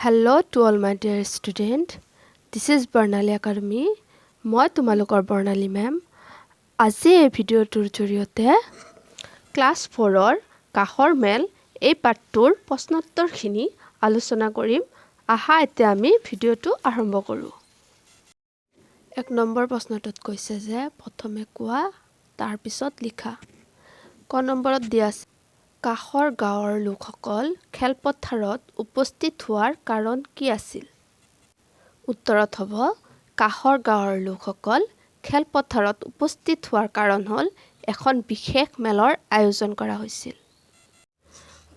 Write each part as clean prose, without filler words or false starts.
Hello to all my dear student. This is Barnali Academy. মই তোমালোকৰ বৰ্ণালী ma'am. আজি এই ভিডিঅ'টোৰ জৰিয়তে ক্লাছ 4ৰ কাষৰ মেল এই পাঠটোৰ প্ৰশ্নোত্তৰখিনি আলোচনা কৰিম। আহা এতিয়া আমি ভিডিঅ'টো আৰম্ভ কৰোঁ। 1 নম্বৰ প্ৰশ্নটোত কৈছে যে প্ৰথমে কোৱা তাৰ পিছত লিখা। ক নম্বৰত দিয়া আছে কাষৰ গাঁৱৰ লোকসকল খেলপথাৰত উপস্থিত হোৱাৰ কাৰণ কি আছিল? উত্তৰত হ'ব কাষৰ গাঁৱৰ লোকসকল খেলপথাৰত উপস্থিত হোৱাৰ কাৰণ হ'ল এখন বিশেষ মেলৰ আয়োজন কৰা হৈছিল।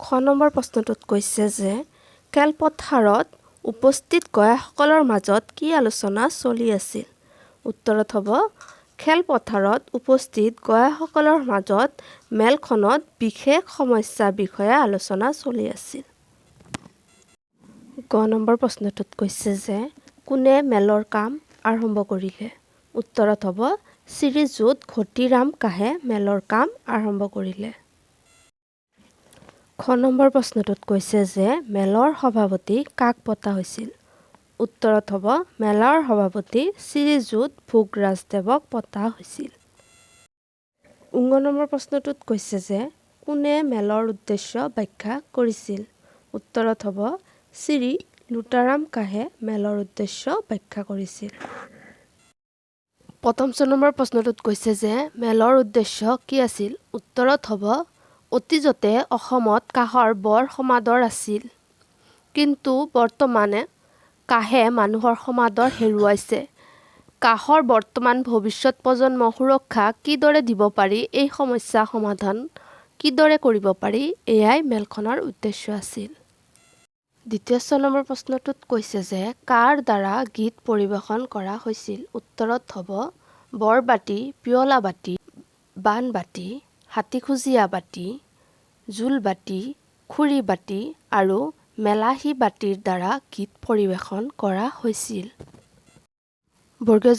খ নম্বৰ প্ৰশ্নটোত কৈছে যে খেলপথাৰত উপস্থিত গয়াসকলৰ মাজত কি আলোচনা চলি আছিল? উত্তৰত হ'ব খেলপথাৰত উপস্থিত গয়াসকলৰ মাজত মেলখনত বিশেষ সমস্যা বিষয়ে আলোচনা চলি আছিল। গ নম্বৰ প্ৰশ্নটোত কৈছে যে কোনে মেলৰ কাম আৰম্ভ কৰিলে? উত্তৰত হ'ব শ্ৰীযুত ঘটিৰাম কাহে মেলৰ কাম আৰম্ভ কৰিলে। খ নম্বৰ প্ৰশ্নটোত কৈছে যে মেলৰ সভাপতি কাক পতা হৈছিল? উত্তৰত হ'ব মেলৰ সভাপতি শ্ৰীযুত ভোগৰাজদেৱক পতা হৈছিল। ঙ নম্বৰ প্ৰশ্নটোত কৈছে যে কোনে মেলৰ উদ্দেশ্য ব্যাখ্যা কৰিছিল? উত্তৰত হ'ব শ্ৰী লুটাৰাম কাহে মেলৰ উদ্দেশ্য ব্যাখ্যা কৰিছিল। প্ৰথম নম্বৰ প্ৰশ্নটোত কৈছে যে মেলৰ উদ্দেশ্য কি আছিল? উত্তৰত হ'ব অতীজতে অসমত কাহৰ বৰ সমাদৰ আছিল, কিন্তু বৰ্তমানে কাহে মানুহৰ সমাদৰ হেৰুৱাইছে। কাহৰ বৰ্তমান ভৱিষ্যত প্ৰজন্ম সুৰক্ষা কিদৰে দিব পাৰি, এই সমস্যা সমাধান কিদৰে কৰিব পাৰি, এয়াই মেলখনৰ উদ্দেশ্য আছিল। দ্বিতীয় নম্বৰ প্ৰশ্নটোত কৈছে যে কাৰ দ্বাৰা গীত পৰিৱেশন কৰা হৈছিল? উত্তৰত হ'ব বৰবাটি, পিয়লাবাটি, বানবাটি, হাতীখুজীয়া বাটি, জোলবাটি, খুৰীবাটি আৰু মেলাহী বাটিৰ দ্বাৰা গীত পৰিৱেশন কৰা হৈছিল।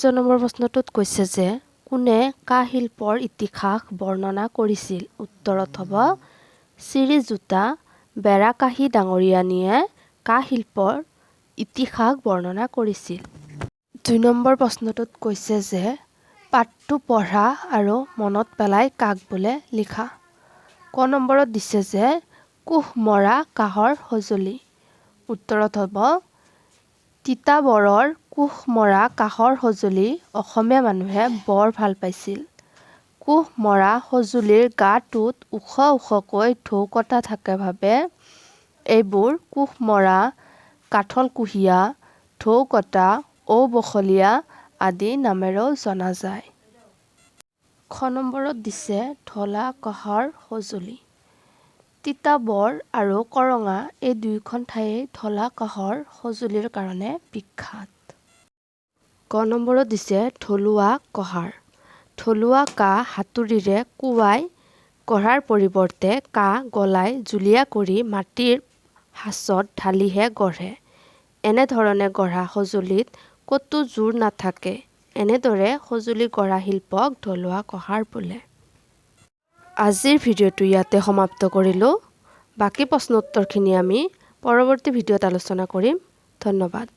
জ নম্বৰ প্ৰশ্নটোত কৈছে যে কোনে কাঁহ শিল্পৰ ইতিহাস বৰ্ণনা কৰিছিল? উত্তৰত হ'ব শ্ৰীযুতা বেৰাকাহি ডাঙৰীয়ানীয়ে কাঁহ শিল্পৰ ইতিহাস বৰ্ণনা কৰিছিল। 2 নম্বৰ প্ৰশ্নটোত কৈছে যে পাঠটো পঢ়া আৰু মনত পেলাই কাক বোলে লিখা। ক নম্বৰত দিছে যে কোহ-মৰা কাঁহৰ সঁজুলি। উত্তৰত হ'ব তিতাবৰৰ কোহ-মৰা কাঁহৰ সঁজুলি অসমীয়া মানুহে বৰ ভাল পাইছিল। কোহ-মৰা সঁজুলিৰ গাটোত ওখ ওখকৈ ঢৌকটা থাকে বাবে এইবোৰ কোহ-মৰা, কাঠলকুহীয়া, ঢৌকটা, ঔ-বখলীয়া আদি নামেৰেও জনা যায়। খ নম্বৰত দিছে ঢলা কাঁহৰ সঁজুলি। তিতাবৰ আৰু কৰঙা এই দুয়োখন ঠায়েই ঢলা কাঁহৰ সঁজুলিৰ কাৰণে বিখ্যাত। গ নম্বৰত দিছে ঢলুৱা কঁহাৰ। ঢলুৱা কাঁহ হাতুৰিৰে কোৱাই গঢ়াৰ পৰিৱৰ্তে কাঁহ গলাই জুলীয়া কৰি মাটিৰ সাঁচত ঢালিহে গঢ়ে। এনেধৰণে গঢ়া সঁজুলিত কতো জোৰ নাথাকে। এনেদৰে সঁজুলি গঢ়া শিল্পক ঢলুৱা কঁহাৰ বোলে। আজিৰ ভিডিঅ'টো ইয়াতে সমাপ্ত কৰিলোঁ। বাকী প্ৰশ্নোত্তৰখিনি আমি পৰৱৰ্তী ভিডিঅ'ত আলোচনা কৰিম। ধন্যবাদ।